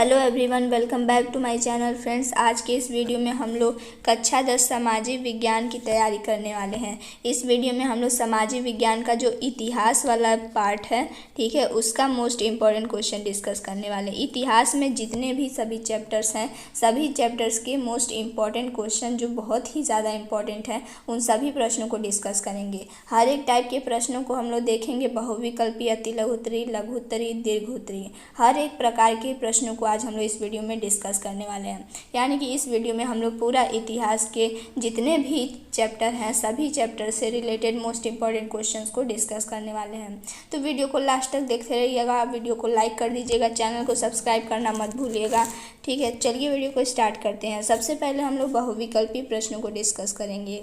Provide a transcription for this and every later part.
Hello everyone, welcome back to my channel. Friends, आज के इस वीडियो में हम लोग कक्षा 10 सामाजिक विज्ञान की तैयारी करने वाले हैं। इस वीडियो में हम लोग सामाजिक विज्ञान का जो इतिहास वाला पार्ट है, ठीक है, उसका मोस्ट इम्पॉर्टेंट क्वेश्चन डिस्कस करने वाले हैं। इतिहास में जितने भी सभी चैप्टर्स हैं, सभी चैप्टर्स के मोस्ट इम्पॉर्टेंट क्वेश्चन जो बहुत ही ज़्यादा इम्पॉर्टेंट हैं, उन सभी प्रश्नों को डिस्कस करेंगे। हर एक टाइप के प्रश्नों को हम लोग देखेंगे, बहुविकल्पी, अतिलघुत्तरी, लघुत्तरी, दीर्घोत्तरी, हर एक प्रकार के प्रश्नों को आज हम लोग इस वीडियो में डिस्कस करने वाले हैं। यानी कि इस वीडियो में हम लोग पूरा इतिहास के जितने भी चैप्टर हैं, सभी चैप्टर से रिलेटेड मोस्ट इंपॉर्टेंट क्वेश्चंस को डिस्कस करने वाले हैं। तो वीडियो को लास्ट तक देखते रहिएगा, वीडियो को लाइक कर दीजिएगा, चैनल को सब्सक्राइब करना मत भूलिएगा। ठीक है, चलिए वीडियो को स्टार्ट करते हैं। सबसे पहले हम लोग बहुविकल्पी प्रश्नों को डिस्कस करेंगे।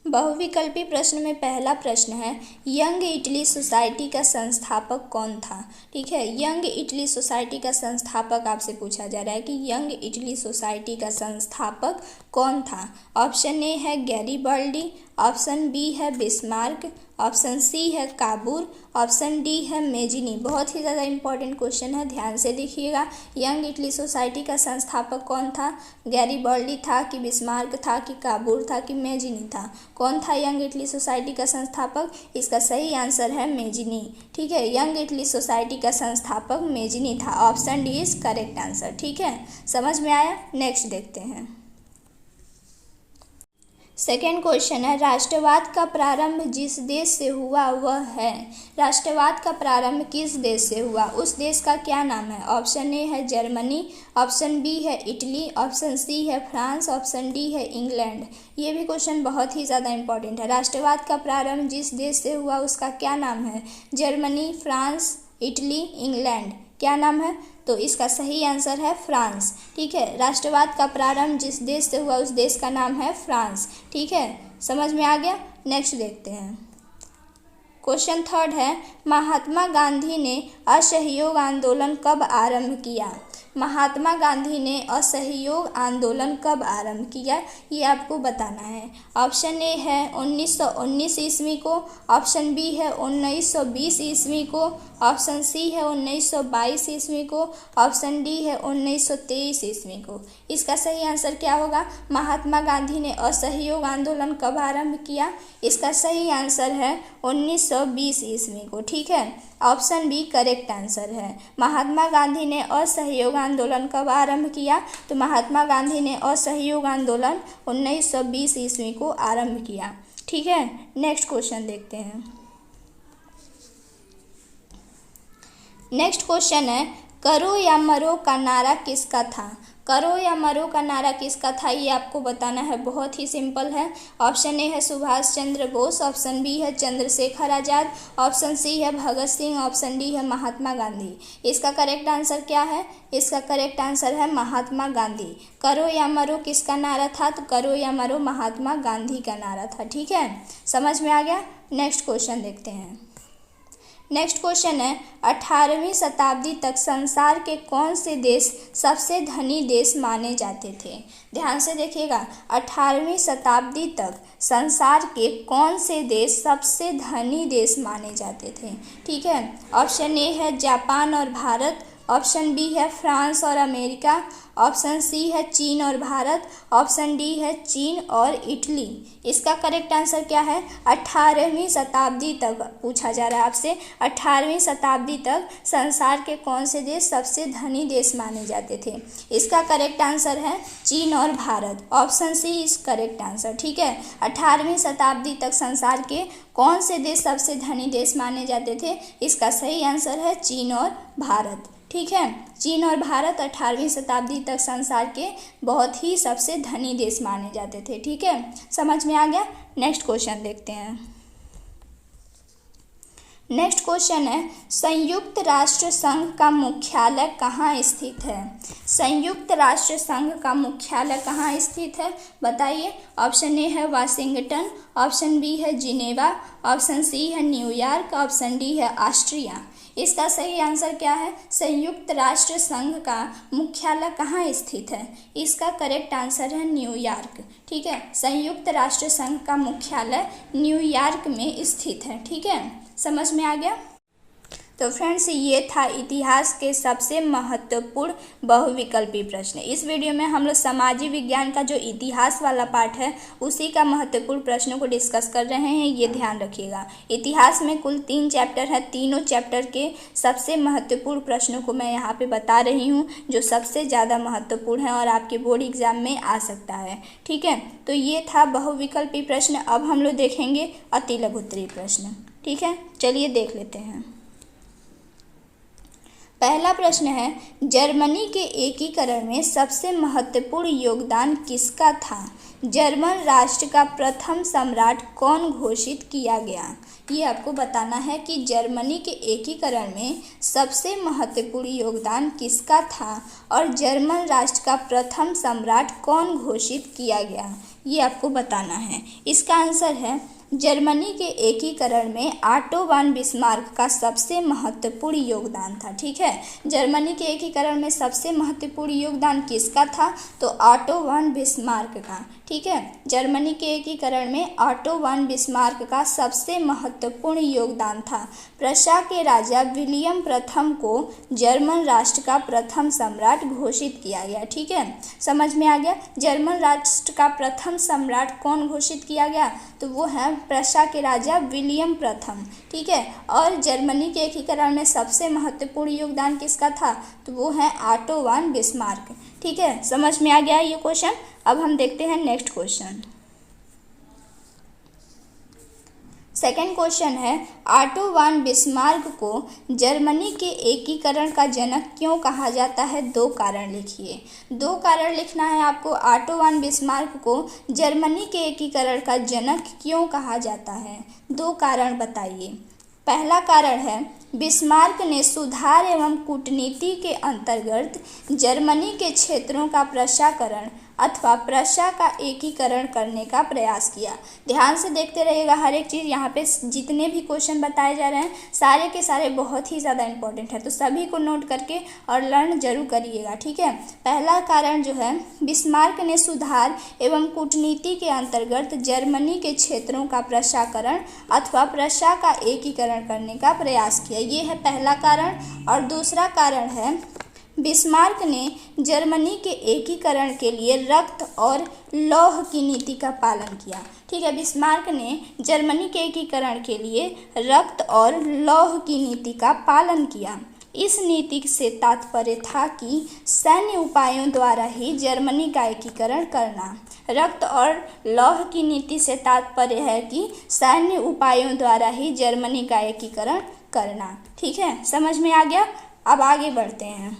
बहुविकल्पी प्रश्न में पहला प्रश्न है, यंग इटली सोसाइटी का संस्थापक कौन था। ठीक है, यंग इटली सोसाइटी का संस्थापक आपसे पूछा जा रहा है कि यंग इटली सोसाइटी का संस्थापक कौन था। ऑप्शन ए है गैरीबाल्डी, ऑप्शन बी है बिस्मार्क, ऑप्शन सी है काबूर, ऑप्शन डी है मेजिनी। बहुत ही ज़्यादा इंपॉर्टेंट क्वेश्चन है, ध्यान से देखिएगा। यंग इटली सोसाइटी का संस्थापक कौन था? गैरीबाल्डी था कि बिस्मार्क था कि काबूर था कि मेजिनी था? कौन था यंग इटली सोसाइटी का संस्थापक? इसका सही आंसर है मेजिनी। ठीक है, यंग इटली सोसाइटी का संस्थापक मेजिनी था। Option D is correct answer. ठीक है, समझ में आया? नेक्स्ट देखते हैं। सेकेंड क्वेश्चन है, राष्ट्रवाद का प्रारंभ जिस देश से हुआ वह है। राष्ट्रवाद का प्रारंभ किस देश से हुआ, उस देश का क्या नाम है? ऑप्शन ए है जर्मनी, ऑप्शन बी है इटली, ऑप्शन सी है फ्रांस, ऑप्शन डी है इंग्लैंड। ये भी क्वेश्चन बहुत ही ज़्यादा इंपॉर्टेंट है। राष्ट्रवाद का प्रारंभ जिस देश से हुआ उसका क्या नाम है? Germany, France, Italy, England. क्या नाम है? तो इसका सही आंसर है फ्रांस। ठीक है, राष्ट्रवाद का प्रारंभ जिस देश से हुआ उस देश का नाम है फ्रांस। ठीक है, समझ में आ गया? नेक्स्ट देखते हैं। क्वेश्चन थर्ड है, महात्मा गांधी ने असहयोग आंदोलन कब आरंभ किया। महात्मा गांधी ने असहयोग आंदोलन कब आरंभ किया, ये आपको बताना है। ऑप्शन ए है 1919 ईस्वी को, ऑप्शन बी है 1920 ईस्वी को, ऑप्शन सी है 1922 ईस्वी को, ऑप्शन डी है 1923 ईस्वी को। इसका सही आंसर क्या होगा? महात्मा गांधी ने असहयोग आंदोलन कब आरंभ किया? इसका सही आंसर है 1920 ईस्वी को। ठीक है, ऑप्शन बी करेक्ट आंसर है। महात्मा गांधी ने असहयोग आंदोलन कब आरंभ किया? तो महात्मा गांधी ने असहयोग आंदोलन 1920 ईस्वी को आरंभ किया। ठीक है, नेक्स्ट क्वेश्चन देखते हैं। नेक्स्ट क्वेश्चन है, करो या मरो का नारा किसका था। करो या मरो का नारा किसका था, ये आपको बताना है। बहुत ही सिंपल है। ऑप्शन ए है सुभाष चंद्र बोस, ऑप्शन बी है चंद्रशेखर आजाद, ऑप्शन सी है भगत सिंह, ऑप्शन डी है महात्मा गांधी। इसका करेक्ट आंसर क्या है? इसका करेक्ट आंसर है महात्मा गांधी। करो या मरो किसका नारा था? तो करो या मरो महात्मा गांधी का नारा था। ठीक है, समझ में आ गया? नेक्स्ट क्वेश्चन देखते हैं। नेक्स्ट क्वेश्चन है, 18वीं शताब्दी तक संसार के कौन से देश सबसे धनी देश माने जाते थे। ध्यान से देखिएगा, 18वीं शताब्दी तक संसार के कौन से देश सबसे धनी देश माने जाते थे। ठीक है, ऑप्शन ए है जापान और भारत, ऑप्शन बी है फ्रांस और अमेरिका, ऑप्शन सी है चीन और भारत, ऑप्शन डी है चीन और इटली। इसका करेक्ट आंसर क्या है? 18वीं शताब्दी तक पूछा जा रहा है आपसे, 18वीं शताब्दी तक संसार के कौन से देश सबसे धनी देश माने जाते थे। इसका करेक्ट आंसर है चीन और Bharat. Option C is correct answer. ठीक है, 18वीं शताब्दी तक संसार के कौन से देश सबसे धनी देश माने जाते थे, इसका सही आंसर है चीन और भारत। ठीक है, चीन और भारत 18वीं शताब्दी तक संसार के बहुत ही सबसे धनी देश माने जाते थे। ठीक है, समझ में आ गया? नेक्स्ट क्वेश्चन देखते हैं। नेक्स्ट क्वेश्चन है, संयुक्त राष्ट्र संघ का मुख्यालय कहाँ स्थित है। संयुक्त राष्ट्र संघ का मुख्यालय कहाँ स्थित है, बताइए। ऑप्शन ए है वाशिंगटन, ऑप्शन बी है जिनेवा, ऑप्शन सी है न्यूयॉर्क, ऑप्शन डी है ऑस्ट्रिया। इसका सही आंसर क्या है? संयुक्त राष्ट्र संघ का मुख्यालय कहाँ स्थित है? इसका करेक्ट आंसर है न्यूयॉर्क। ठीक है, संयुक्त राष्ट्र संघ का मुख्यालय न्यूयॉर्क में स्थित है। ठीक है, समझ में आ गया? तो फ्रेंड्स ये था इतिहास के सबसे महत्वपूर्ण बहुविकल्पी प्रश्न। इस वीडियो में हम लोग सामाजिक विज्ञान का जो इतिहास वाला पार्ट है उसी का महत्वपूर्ण प्रश्नों को डिस्कस कर रहे हैं, ये ध्यान रखिएगा। इतिहास में कुल 3 चैप्टर है, तीनों चैप्टर के सबसे महत्वपूर्ण प्रश्नों को मैं यहाँ पे बता रही हूँ जो सबसे ज़्यादा महत्वपूर्ण है और आपके बोर्ड एग्जाम में आ सकता है। ठीक है, तो ये था बहुविकल्पी प्रश्न। अब हम लोग देखेंगे अति लघु उत्तरीय प्रश्न। ठीक है, चलिए देख लेते हैं। पहला प्रश्न है, जर्मनी के एकीकरण में सबसे महत्वपूर्ण योगदान किसका था? जर्मन राष्ट्र का प्रथम सम्राट कौन घोषित किया गया? ये आपको बताना है कि जर्मनी के एकीकरण में सबसे महत्वपूर्ण योगदान किसका था और जर्मन राष्ट्र का प्रथम सम्राट कौन घोषित किया गया, ये आपको बताना है। इसका आंसर है जर्मनी के एकीकरण में ऑटो वन बिस्मार्क का सबसे महत्वपूर्ण योगदान था। ठीक है, जर्मनी के एकीकरण में सबसे महत्वपूर्ण योगदान किसका था? तो ऑटो वन बिस्मार्क का। ठीक है, जर्मनी के एकीकरण में ऑटो वन बिस्मार्क का सबसे महत्वपूर्ण योगदान था। प्रशा के राजा विलियम प्रथम को जर्मन राष्ट्र का प्रथम सम्राट घोषित किया गया। ठीक है, समझ में आ गया। जर्मन राष्ट्र का प्रथम सम्राट कौन घोषित किया गया? तो वो है प्रशा के राजा विलियम प्रथम। ठीक है, और जर्मनी के एकीकरण में सबसे महत्वपूर्ण योगदान किसका था? तो वो है ऑटो वन बिस्मार्क। ठीक है, समझ में आ गया ये क्वेश्चन। अब हम देखते हैं नेक्स्ट क्वेश्चन। सेकेंड क्वेश्चन है, ऑटो वन बिस्मार्क को जर्मनी के एकीकरण का जनक क्यों कहा जाता है? 2 कारण लिखिए। 2 कारण लिखना है आपको। ऑटो वन बिस्मार्क को जर्मनी के एकीकरण का जनक क्यों कहा जाता है? 2 कारण बताइए। पहला कारण है, बिस्मार्क ने सुधार एवं कूटनीति के अंतर्गत जर्मनी के क्षेत्रों का प्रशाकरण अथवा प्रशा का एकीकरण करने का प्रयास किया। ध्यान से देखते रहिएगा हर एक चीज़। यहाँ पे जितने भी क्वेश्चन बताए जा रहे हैं सारे के सारे बहुत ही ज़्यादा इंपॉर्टेंट है, तो सभी को नोट करके और लर्न जरूर करिएगा। ठीक है, पहला कारण जो है, बिस्मार्क ने सुधार एवं कूटनीति के अंतर्गत जर्मनी के क्षेत्रों का प्रशाकरण अथवा प्रशा का एकीकरण करने का प्रयास किया, ये है पहला कारण। और दूसरा कारण है, बिस्मार्क ने जर्मनी के एकीकरण के लिए रक्त और लौह की नीति का पालन किया। ठीक है, बिस्मार्क ने जर्मनी के एकीकरण के लिए रक्त और लौह की नीति का पालन किया। इस नीति से तात्पर्य था कि सैन्य उपायों द्वारा ही जर्मनी का एकीकरण करना। रक्त और लौह की नीति से तात्पर्य है कि सैन्य उपायों द्वारा ही जर्मनी का एकीकरण करना। ठीक है, समझ में आ गया। अब आगे बढ़ते हैं।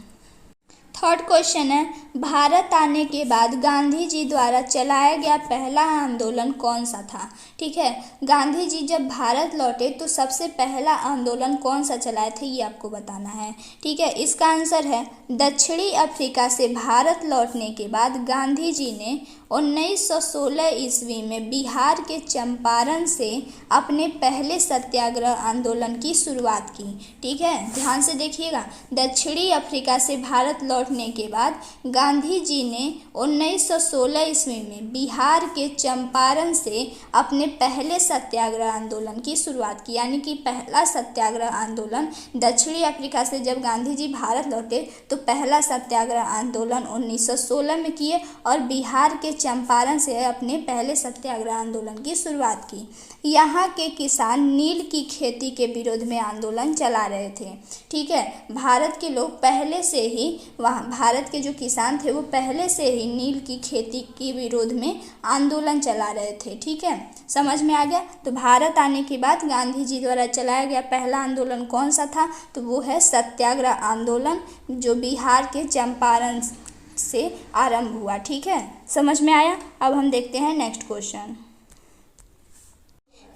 थर्ड क्वेश्चन है, भारत आने के बाद गांधी जी द्वारा चलाया गया पहला आंदोलन कौन सा था? ठीक है, गांधी जी जब भारत लौटे तो सबसे पहला आंदोलन कौन सा चलाए थे, ये आपको बताना है। ठीक है, इसका आंसर है, दक्षिणी अफ्रीका से भारत लौटने के बाद गांधी जी ने 1916 ईस्वी में बिहार के चंपारण से अपने पहले सत्याग्रह आंदोलन की शुरुआत की। ठीक है, ध्यान से देखिएगा। दक्षिणी अफ्रीका से भारत लौटने के बाद गांधी जी ने 1916 ईस्वी में बिहार के चंपारण से अपने पहले सत्याग्रह आंदोलन की शुरुआत की, यानी कि पहला सत्याग्रह आंदोलन दक्षिणी अफ्रीका से जब गांधी जी भारत लौटे तो पहला सत्याग्रह आंदोलन 1916 में किए और बिहार के चंपारण से अपने पहले सत्याग्रह आंदोलन की शुरुआत की। यहाँ के किसान नील की खेती के विरोध में आंदोलन चला रहे थे। ठीक है, भारत के लोग पहले से ही भारत के जो किसान थे वो पहले से ही नील की खेती के विरोध में आंदोलन चला रहे थे। ठीक है, समझ में आ गया। तो भारत आने के बाद गांधी जी द्वारा चलाया गया पहला आंदोलन कौन सा था? तो वो है सत्याग्रह आंदोलन, जो बिहार के चंपारण से आरंभ हुआ। ठीक है, समझ में आया। अब हम देखते हैं नेक्स्ट क्वेश्चन।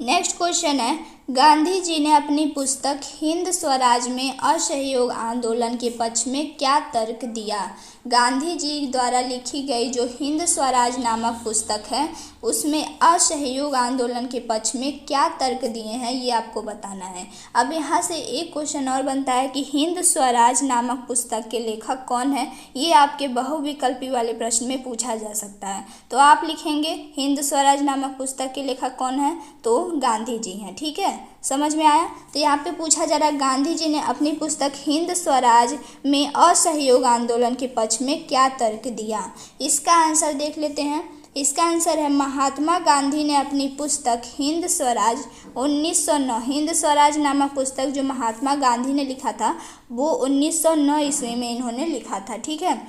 नेक्स्ट क्वेश्चन है, गांधी जी ने अपनी पुस्तक हिंद स्वराज में असहयोग आंदोलन के पक्ष में क्या तर्क दिया? गांधी जी द्वारा लिखी गई जो हिंद स्वराज नामक पुस्तक है उसमें असहयोग आंदोलन के पक्ष में क्या तर्क दिए हैं, ये आपको बताना है। अब यहाँ से एक क्वेश्चन और बनता है कि हिंद स्वराज नामक पुस्तक के लेखक कौन है, ये आपके बहुविकल्पी वाले प्रश्न में पूछा जा सकता है। तो आप लिखेंगे हिंद स्वराज नामक पुस्तक के लेखक कौन है, तो गांधी जी हैं। ठीक है, समझ में आया। तो यहाँ पे पूछा जा रहा है गांधी जी ने अपनी पुस्तक हिंद स्वराज में असहयोग आंदोलन के पक्ष में क्या तर्क दिया। इसका आंसर देख लेते हैं। इसका आंसर है महात्मा गांधी ने अपनी पुस्तक हिंद स्वराज 1909, हिंद स्वराज नामक पुस्तक जो महात्मा गांधी ने लिखा था वो 1909 ईस्वी में इन्होंने लिखा था, ठीक है,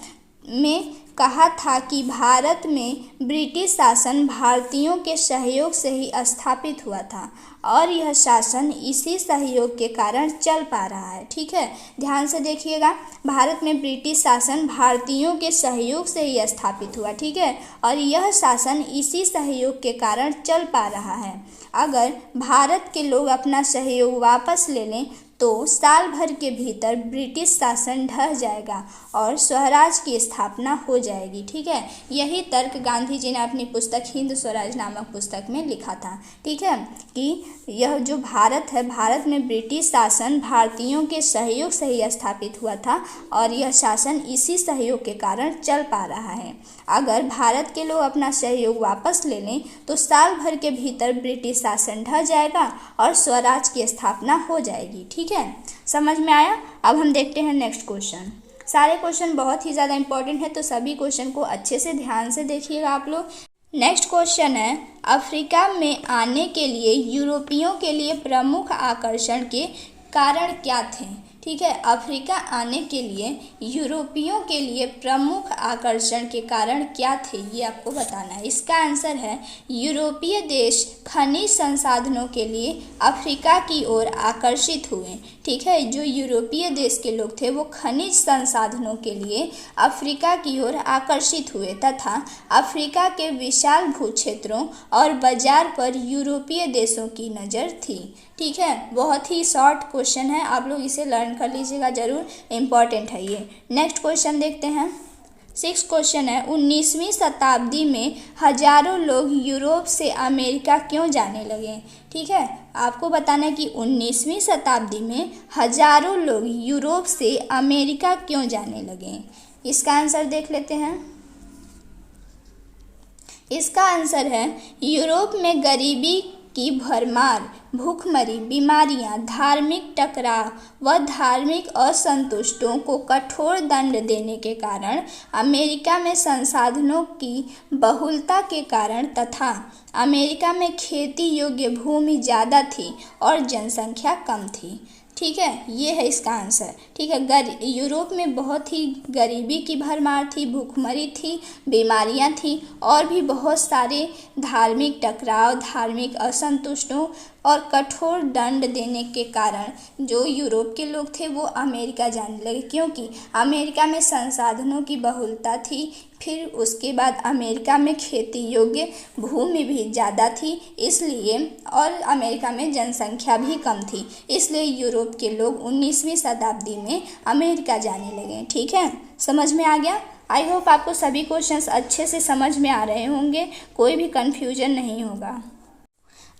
में कहा था कि भारत में ब्रिटिश शासन भारतीयों के सहयोग से ही स्थापित हुआ था और यह शासन इसी सहयोग के कारण चल पा रहा है, ठीक है। ध्यान से देखिएगा, भारत में ब्रिटिश शासन भारतीयों के सहयोग से ही स्थापित हुआ, ठीक है, और यह शासन इसी सहयोग के कारण चल पा रहा है। अगर भारत के लोग अपना सहयोग वापस ले लें तो साल भर के भीतर ब्रिटिश शासन ढह जाएगा और स्वराज की स्थापना हो जाएगी, ठीक है। यही तर्क गांधी जी ने अपनी पुस्तक हिंद स्वराज नामक पुस्तक में लिखा था, ठीक है, कि यह जो भारत है, भारत में ब्रिटिश शासन भारतीयों के सहयोग से ही स्थापित हुआ था और यह शासन इसी सहयोग के कारण चल पा रहा है। अगर भारत के लोग अपना सहयोग वापस ले लें तो साल भर के भीतर ब्रिटिश शासन ढह जाएगा और स्वराज की स्थापना हो जाएगी, ठीक है। समझ में आया। अब हम देखते हैं नेक्स्ट क्वेश्चन। सारे क्वेश्चन बहुत ही ज़्यादा इंपॉर्टेंट है तो सभी क्वेश्चन को अच्छे से ध्यान से देखिएगा आप लोग। नेक्स्ट क्वेश्चन है अफ्रीका में आने के लिए यूरोपियों के लिए प्रमुख आकर्षण के कारण क्या थे, ठीक है। अफ्रीका आने के लिए यूरोपियों के लिए प्रमुख आकर्षण के कारण क्या थे ये आपको बताना है। इसका आंसर है यूरोपीय देश खनिज संसाधनों के लिए अफ्रीका की ओर आकर्षित हुए, ठीक है। जो यूरोपीय देश के लोग थे वो खनिज संसाधनों के लिए अफ्रीका की ओर आकर्षित हुए तथा अफ्रीका के विशाल भूक्षेत्रों और बाजार पर यूरोपीय देशों की नज़र थी, ठीक है। बहुत ही शॉर्ट क्वेश्चन है, आप लोग इसे लर्न कर लीजिएगा जरूर, इम्पॉर्टेंट है ये। नेक्स्ट क्वेश्चन देखते हैं। 6 क्वेश्चन है 19वीं शताब्दी में हजारों लोग यूरोप से अमेरिका क्यों जाने लगे, ठीक है। आपको बताना है कि 19वीं शताब्दी में हजारों लोग यूरोप से अमेरिका क्यों जाने लगे। इसका आंसर देख लेते हैं। इसका आंसर है यूरोप में गरीबी की भरमार, भूखमरी, बीमारियां, धार्मिक टकराव व धार्मिक असंतुष्टों को कठोर दंड देने के कारण, अमेरिका में संसाधनों की बहुलता के कारण तथा अमेरिका में खेती योग्य भूमि ज़्यादा थी और जनसंख्या कम थी, ठीक है। ये है इसका आंसर, ठीक है। यूरोप में बहुत ही गरीबी की भरमार थी, भूखमरी थी, बीमारियां थी और भी बहुत सारे धार्मिक टकराव, धार्मिक असंतुष्टों और कठोर दंड देने के कारण जो यूरोप के लोग थे वो अमेरिका जाने लगे, क्योंकि अमेरिका में संसाधनों की बहुलता थी, फिर उसके बाद अमेरिका में खेती योग्य भूमि भी ज़्यादा थी इसलिए, और अमेरिका में जनसंख्या भी कम थी, इसलिए यूरोप के लोग 19वीं शताब्दी में अमेरिका जाने लगे, ठीक है। समझ में आ गया। आई होप आपको सभी क्वेश्चंस अच्छे से समझ में आ रहे होंगे, कोई भी कन्फ्यूजन नहीं होगा।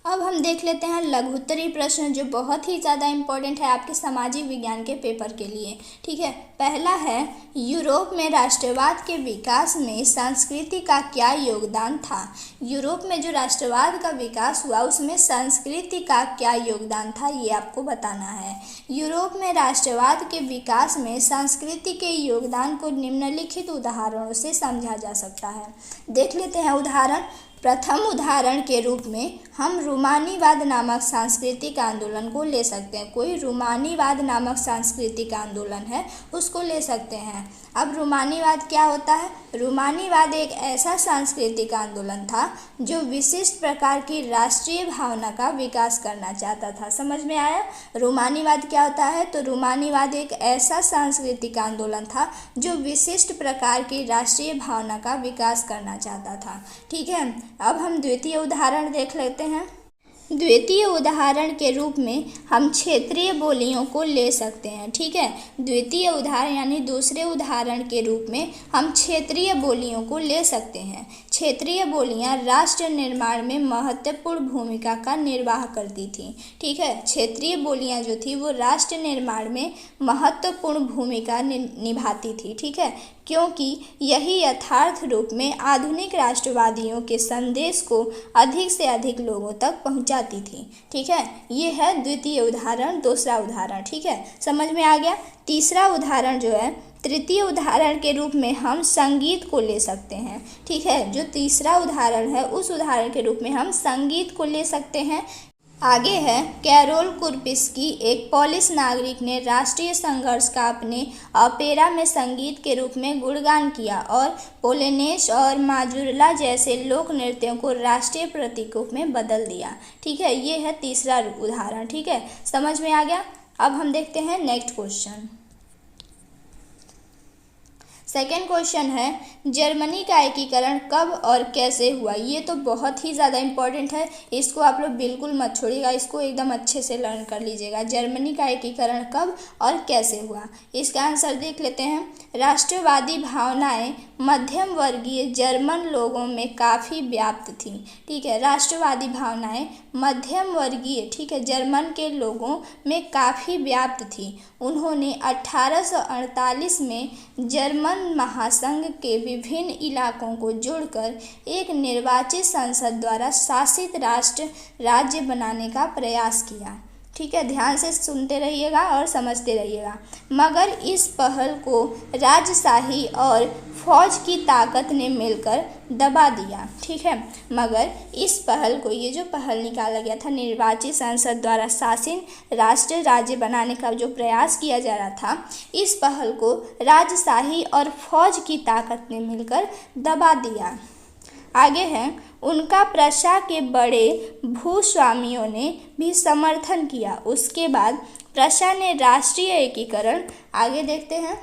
अब हम देख लेते हैं लघुत्तरी प्रश्न जो बहुत ही ज़्यादा इम्पोर्टेंट है आपके सामाजिक विज्ञान के पेपर के लिए, ठीक है। पहला है यूरोप में राष्ट्रवाद के विकास में संस्कृति का क्या योगदान था। यूरोप में जो राष्ट्रवाद का विकास हुआ उसमें संस्कृति का क्या योगदान था ये आपको बताना है। यूरोप में राष्ट्रवाद के विकास में संस्कृति के योगदान को निम्नलिखित उदाहरणों से समझा जा सकता है। देख लेते हैं उदाहरण। प्रथम उदाहरण के रूप में हम रूमानीवाद नामक सांस्कृतिक आंदोलन को ले सकते हैं। कोई रूमानीवाद नामक सांस्कृतिक आंदोलन है उसको ले सकते हैं। अब रूमानीवाद क्या होता है? रूमानीवाद एक ऐसा सांस्कृतिक आंदोलन था जो विशिष्ट प्रकार की राष्ट्रीय भावना का विकास करना चाहता था। समझ में आया? रूमानीवाद क्या होता है? तो रूमानीवाद एक ऐसा सांस्कृतिक आंदोलन था जो विशिष्ट प्रकार की राष्ट्रीय भावना का विकास करना चाहता था, ठीक है। अब हम द्वितीय उदाहरण देख लेते हैं। द्वितीय उदाहरण के रूप में हम क्षेत्रीय बोलियों को ले सकते हैं, ठीक है। द्वितीय उदाहरण यानी दूसरे उदाहरण के रूप में हम क्षेत्रीय बोलियों को ले सकते हैं। क्षेत्रीय बोलियां राष्ट्र निर्माण में महत्वपूर्ण भूमिका का निर्वाह करती थीं। ठीक है, क्षेत्रीय बोलियां जो थी वो राष्ट्र निर्माण में महत्वपूर्ण भूमिका निभाती थी। ठीक है, क्योंकि यही यथार्थ रूप में आधुनिक राष्ट्रवादियों के संदेश को अधिक से अधिक लोगों तक पहुंचाती थी। ठीक है, ये है द्वितीय उदाहरण। दूसरा उदाहरण, ठीक है, समझ में आ गया। तीसरा उदाहरण जो है, तृतीय उदाहरण के रूप में हम संगीत को ले सकते हैं। ठीक है, जो तीसरा उदाहरण है उस उदाहरण के रूप में हम संगीत को ले सकते हैं। आगे है, कैरोल कुर्पिस्की एक पोलिश नागरिक ने राष्ट्रीय संघर्ष का अपने ऑपेरा में संगीत के रूप में गुणगान किया और पोलेनेश और माजुरला जैसे लोक नृत्यों को राष्ट्रीय प्रतीकों में बदल दिया। ठीक है, ये है तीसरा उदाहरण। ठीक है, समझ में आ गया। अब हम देखते हैं नेक्स्ट क्वेश्चन। सेकेंड क्वेश्चन है, जर्मनी का एकीकरण कब और कैसे हुआ। ये तो बहुत ही ज़्यादा इम्पोर्टेंट है, इसको आप लोग बिल्कुल मत छोड़िएगा, इसको एकदम अच्छे से लर्न कर लीजिएगा। जर्मनी का एकीकरण कब और कैसे हुआ, इसका आंसर देख लेते हैं। राष्ट्रवादी भावनाएं मध्यम वर्गीय जर्मन लोगों में काफ़ी व्याप्त थी। ठीक है, राष्ट्रवादी भावनाएं मध्यम वर्गीय, ठीक है, जर्मन के लोगों में काफ़ी व्याप्त थी। उन्होंने 1848 में जर्मन महासंघ के विभिन्न इलाकों को जोड़कर एक निर्वाचित संसद द्वारा शासित राष्ट्र राज्य बनाने का प्रयास किया। ठीक है, ध्यान से सुनते रहिएगा और समझते रहिएगा। मगर इस पहल को राजशाही और फौज की ताकत ने मिलकर दबा दिया। ठीक है, मगर इस पहल को, ये जो पहल निकाला गया था निर्वाचित संसद द्वारा शासित राष्ट्र राज्य बनाने का जो प्रयास किया जा रहा था, इस पहल को राजशाही और फौज की ताकत ने मिलकर दबा दिया। आगे है, उनका प्रशा के बड़े भूस्वामियों ने भी समर्थन किया। उसके बाद प्रशा ने राष्ट्रीय एकीकरण, आगे देखते हैं,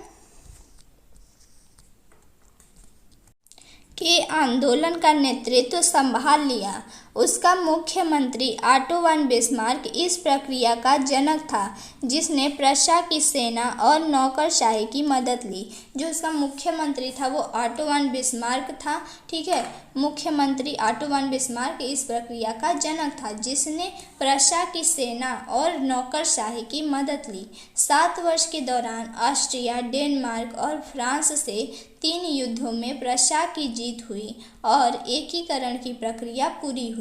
के आंदोलन का नेतृत्व संभाल लिया। उसका मुख्यमंत्री ऑटो वन बिस्मार्क इस प्रक्रिया का जनक था, जिसने प्रशा की सेना और नौकरशाही की मदद ली। जो उसका मुख्यमंत्री था वो ऑटो वन बिस्मार्क था। ठीक है, मुख्यमंत्री ऑटो वन बिस्मार्क इस प्रक्रिया का जनक था, जिसने प्रशा की सेना और नौकरशाही की मदद ली। 7 वर्ष के दौरान ऑस्ट्रिया, डेनमार्क और फ्रांस से 3 युद्धों में प्रशा की जीत हुई और एकीकरण की प्रक्रिया पूरी हुई।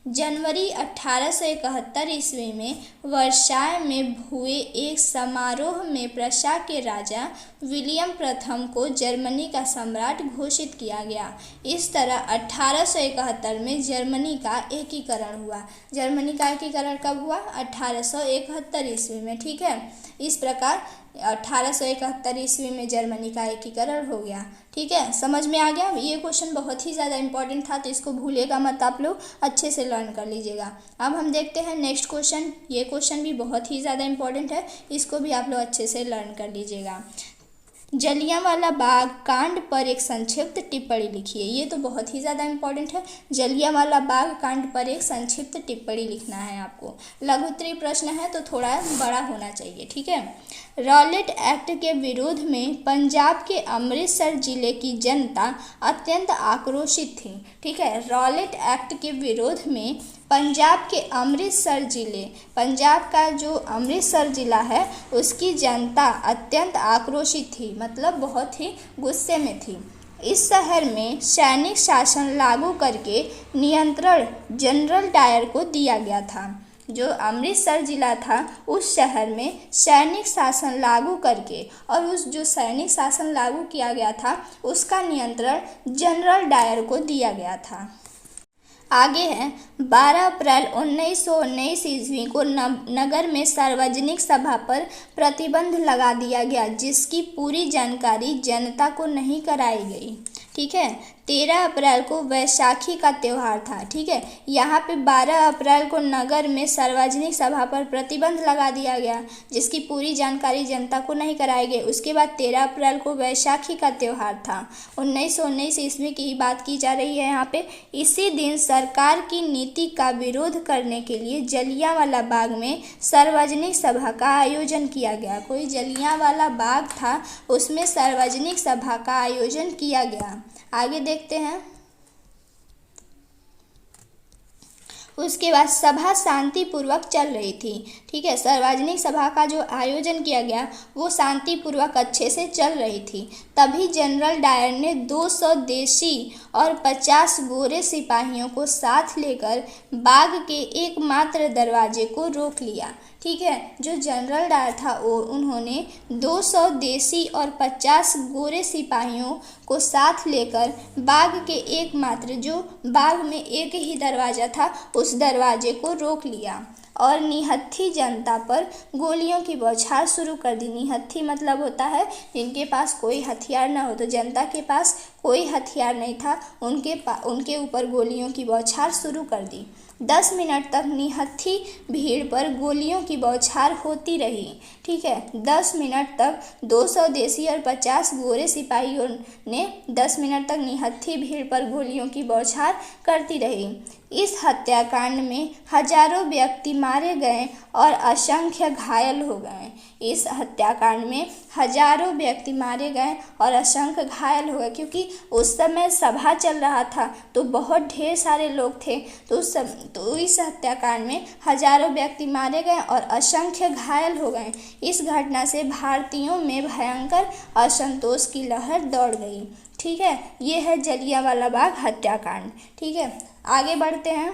जनवरी 1871 ईस्वी में वर्साय में हुए एक समारोह में प्रशा के राजा विलियम प्रथम को जर्मनी का सम्राट घोषित किया गया। इस तरह 1871 में जर्मनी का एकीकरण हुआ। जर्मनी का एकीकरण कब हुआ? 1871 ईस्वी में। ठीक है, इस प्रकार 1871 ईस्वी में जर्मनी का एकीकरण हो गया। ठीक है, समझ में आ गया। ये क्वेश्चन बहुत ही ज़्यादा इंपॉर्टेंट था, तो इसको भूलिएगा मत, आप लोग अच्छे से लर्न कर लीजिएगा। अब हम देखते हैं नेक्स्ट क्वेश्चन। ये क्वेश्चन भी बहुत ही ज़्यादा इंपॉर्टेंट है, इसको भी आप लोग अच्छे से लर्न कर लीजिएगा। जलियांवाला बाग कांड पर एक संक्षिप्त टिप्पणी लिखिए। ये तो बहुत ही ज़्यादा इंपॉर्टेंट है। जलियांवाला बाग कांड पर एक संक्षिप्त टिप्पणी लिखना है आपको। लघुत्तरीय प्रश्न है तो थोड़ा बड़ा होना चाहिए। ठीक है, रॉलेट एक्ट के विरोध में पंजाब के अमृतसर जिले की जनता अत्यंत आक्रोशित थी। ठीक है, रॉलेट एक्ट के विरोध में पंजाब के अमृतसर जिले, पंजाब का जो अमृतसर जिला है उसकी जनता अत्यंत आक्रोशित थी, मतलब बहुत ही गुस्से में थी। इस शहर में सैनिक शासन लागू करके नियंत्रण जनरल डायर को दिया गया था। जो अमृतसर जिला था उस शहर में सैनिक शासन लागू करके, और उस जो सैनिक शासन लागू किया गया था उसका नियंत्रण जनरल डायर को दिया गया था। आगे है, 12 अप्रैल 1919 ईस्वी को नगर में सार्वजनिक सभा पर प्रतिबंध लगा दिया गया, जिसकी पूरी जानकारी जनता को नहीं कराई गई। ठीक है, 13 अप्रैल को वैशाखी का त्यौहार था। ठीक है, यहाँ पे 12 अप्रैल को नगर में सार्वजनिक सभा पर प्रतिबंध लगा दिया गया, जिसकी पूरी जानकारी जनता को नहीं कराई गई। उसके बाद 13 अप्रैल को वैशाखी का त्यौहार था। 1919 ईस्वी की ही बात की जा रही है यहाँ पे। इसी दिन सरकार की नीति का विरोध करने के लिए जलियांवाला बाग में सार्वजनिक सभा का आयोजन किया गया। कोई जलियांवाला बाग था, उसमें सार्वजनिक सभा का आयोजन किया गया। आगे देखते हैं। उसके बाद सभा शांतिपूर्वक चल रही थी। ठीक है, सार्वजनिक सभा का जो आयोजन किया गया वो शांतिपूर्वक अच्छे से चल रही थी। तभी जनरल डायर ने 200 देशी और 50 गोरे सिपाहियों को साथ लेकर बाग के एकमात्र दरवाजे को रोक लिया। ठीक है, जो जनरल डायर था वो उन्होंने 200 देशी और 50 गोरे सिपाहियों को साथ लेकर बाग के एकमात्र, जो बाग में एक ही दरवाज़ा था, उस दरवाजे को रोक लिया और निहत्थी जनता पर गोलियों की बौछार शुरू कर दी। निहत्थी मतलब होता है जिनके पास कोई हथियार ना हो, तो जनता के पास कोई हथियार नहीं था, उनके ऊपर गोलियों की बौछार शुरू कर दी। 10 मिनट तक निहत्थी भीड़ पर गोलियों की बौछार होती रही। ठीक है, 10 मिनट तक 200 देशी और 50 गोरे सिपाहियों ने 10 मिनट तक निहत्थी भीड़ पर गोलियों की बौछार करती रही। इस हत्याकांड में हजारों व्यक्ति मारे गए और असंख्य घायल हो गए। इस हत्याकांड में हजारों व्यक्ति मारे गए और असंख्य घायल हो गए, क्योंकि उस समय सभा चल रहा था तो बहुत ढेर सारे लोग थे। तो इस हत्याकांड में हजारों व्यक्ति मारे गए और असंख्य घायल हो गए। इस घटना से भारतीयों में भयंकर असंतोष की लहर दौड़ गई। ठीक है, ये है जलियांवाला बाग हत्याकांड। ठीक है, आगे बढ़ते हैं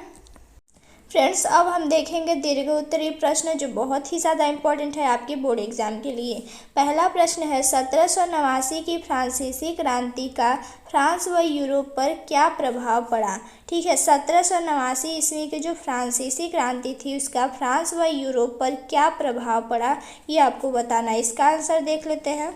फ्रेंड्स। अब हम देखेंगे दीर्घ उत्तरीय प्रश्न जो बहुत ही ज़्यादा इम्पोर्टेंट है आपके बोर्ड एग्जाम के लिए। पहला प्रश्न है 1789 की फ्रांसीसी क्रांति का फ्रांस व यूरोप पर क्या प्रभाव पड़ा। ठीक है, 1789 ईस्वी की जो फ्रांसीसी क्रांति थी उसका फ्रांस व यूरोप पर क्या प्रभाव पड़ा, ये आपको बताना है। इसका आंसर देख लेते हैं।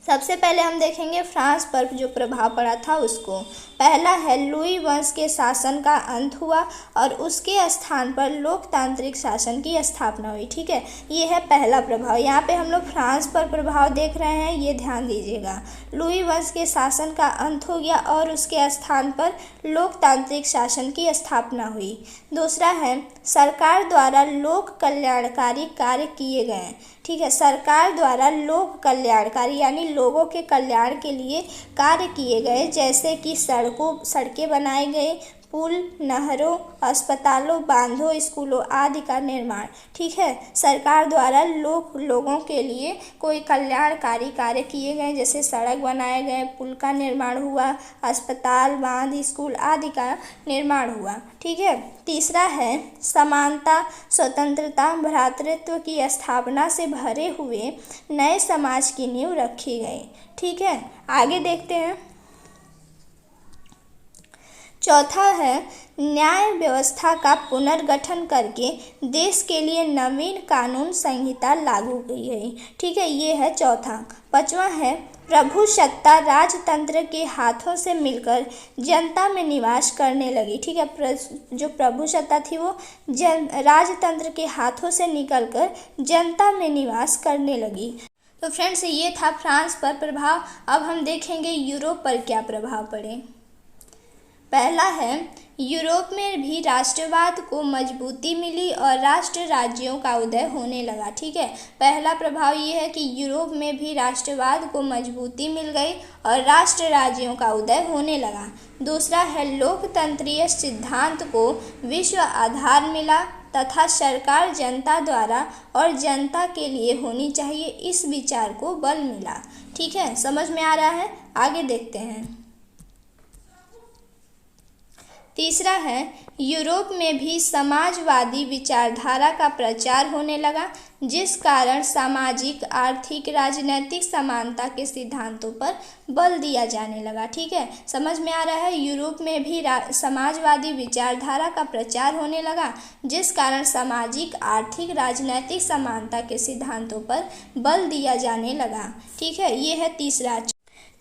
सबसे पहले हम देखेंगे फ्रांस पर जो प्रभाव पड़ा था उसको। पहला है लुई वंश के शासन का अंत हुआ और उसके स्थान पर लोकतांत्रिक शासन की स्थापना हुई। ठीक है, ये है पहला प्रभाव। यहाँ पे हम लोग फ्रांस पर प्रभाव देख रहे हैं, ये ध्यान दीजिएगा। लुई वंश के शासन का अंत हो गया और उसके स्थान पर लोकतांत्रिक शासन की स्थापना हुई। दूसरा है सरकार द्वारा लोक कल्याणकारी कार्य किए गए। ठीक है, सरकार द्वारा लोक कल्याणकारी यानी लोगों के कल्याण के लिए कार्य किए गए, जैसे कि सड़कें बनाए गए, पुल, नहरों, अस्पतालों, बांधों, स्कूलों आदि का निर्माण। ठीक है, सरकार द्वारा लोगों के लिए कोई कल्याणकारी कार्य किए गए, जैसे सड़क बनाए गए, पुल का निर्माण हुआ, अस्पताल, बांध, स्कूल आदि का निर्माण हुआ। ठीक है, तीसरा है समानता, स्वतंत्रता, भ्रातृत्व की स्थापना से भरे हुए नए समाज की नींव रखी गई। ठीक है, आगे देखते हैं। चौथा है न्याय व्यवस्था का पुनर्गठन करके देश के लिए नवीन कानून संहिता लागू की गई। ठीक है, ये है चौथा। पांचवा है प्रभुसत्ता राजतंत्र के हाथों से मिलकर जनता में निवास करने लगी। ठीक है, जो प्रभुसत्ता थी वो राजतंत्र के हाथों से निकलकर जनता में निवास करने लगी। तो फ्रेंड्स, ये था फ्रांस पर प्रभाव। अब हम देखेंगे यूरोप पर क्या प्रभाव पड़े। पहला है यूरोप में भी राष्ट्रवाद को मजबूती मिली और राष्ट्र राज्यों का उदय होने लगा। ठीक है, पहला प्रभाव ये है कि यूरोप में भी राष्ट्रवाद को मजबूती मिल गई और राष्ट्र राज्यों का उदय होने लगा। दूसरा है लोकतंत्रीय सिद्धांत को विश्व आधार मिला तथा सरकार जनता द्वारा और जनता के लिए होनी चाहिए, इस विचार को बल मिला। ठीक है, समझ में आ रहा है, आगे देखते हैं। तीसरा है यूरोप में भी समाजवादी विचारधारा का प्रचार होने लगा, जिस कारण सामाजिक, आर्थिक, राजनीतिक समानता के सिद्धांतों पर बल दिया जाने लगा। ठीक है, समझ में आ रहा है, यूरोप में भी समाजवादी विचारधारा का प्रचार होने लगा, जिस कारण सामाजिक, आर्थिक, राजनीतिक समानता के सिद्धांतों पर बल दिया जाने लगा। ठीक है, ये है तीसरा।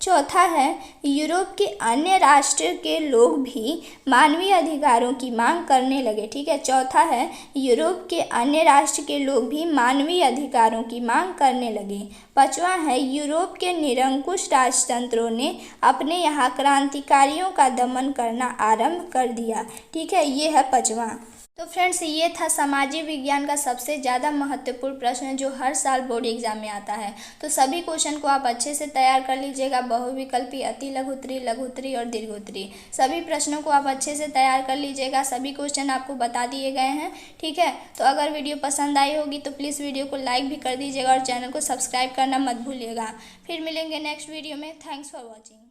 चौथा है यूरोप के अन्य राष्ट्र के लोग भी मानवीय अधिकारों की मांग करने लगे। ठीक है, चौथा है यूरोप के अन्य राष्ट्र के लोग भी मानवीय अधिकारों की मांग करने लगे। पांचवा है यूरोप के निरंकुश राजतंत्रों ने अपने यहाँ क्रांतिकारियों का दमन करना आरंभ कर दिया। ठीक है, ये है पांचवा। तो फ्रेंड्स, ये था सामाजिक विज्ञान का सबसे ज़्यादा महत्वपूर्ण प्रश्न जो हर साल बोर्ड एग्जाम में आता है। तो सभी क्वेश्चन को आप अच्छे से तैयार कर लीजिएगा। बहुविकल्पी, अति लघुत्तरी, लघुत्तरी और दीर्घोत्तरी, सभी प्रश्नों को आप अच्छे से तैयार कर लीजिएगा। सभी क्वेश्चन आपको बता दिए गए हैं, ठीक है। तो अगर वीडियो पसंद आई होगी तो प्लीज़ वीडियो को लाइक भी कर दीजिएगा और चैनल को सब्सक्राइब करना मत भूलिएगा। फिर मिलेंगे नेक्स्ट वीडियो में। Thanks for watching.